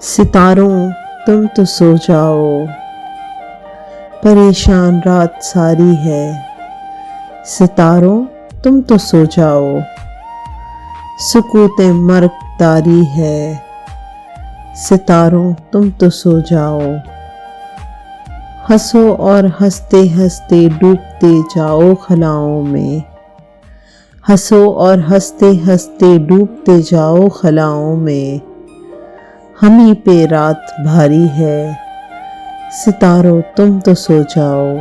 सितारों तुम तो सो जाओ, परेशान रात सारी है। सितारों तुम तो सो जाओ, सुकूते मर्ग तारी है। सितारों तुम तो सो जाओ, हंसो और हंसते हंसते डूबते जाओ खलाओं में। हंसो और हंसते हंसते डूबते जाओ खलाओं में। हम ही पे रात भारी है, सितारों तुम तो सो जाओ।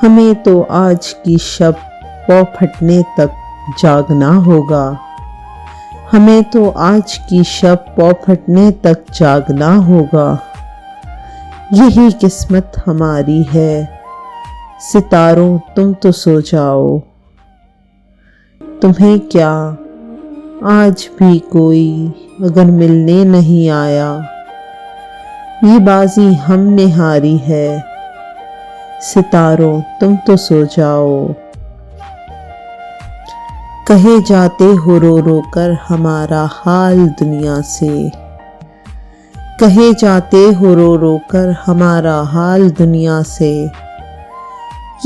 हमें तो आज की शब पौ फटने तक जागना होगा। हमें तो आज की शब पौ फटने तक जागना होगा। यही किस्मत हमारी है, सितारों तुम तो सो जाओ। तुम्हें क्या आज भी कोई अगर मिलने नहीं आया, ये बाजी हमने हारी है। सितारों तुम तो सो जाओ। कहे जाते हो रो रो कर हमारा हाल दुनिया से। कहे जाते हो रो रो कर हमारा हाल दुनिया से।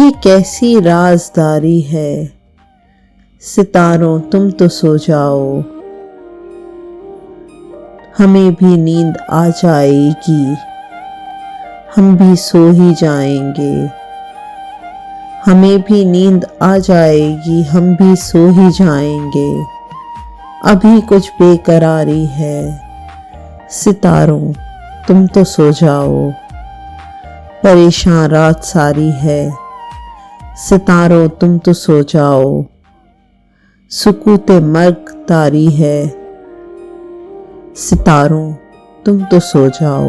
ये कैसी राजदारी है, सितारों तुम तो सो जाओ। हमें भी नींद आ जाएगी, हम भी सो ही जाएंगे। हमें भी नींद आ जाएगी, हम भी सो ही जाएंगे। अभी कुछ बेकरारी है, सितारों तुम तो सो जाओ। परेशान रात सारी है, सितारों तुम तो सो जाओ। सुकूते मर्ग तारी है, सितारों तुम तो सो जाओ।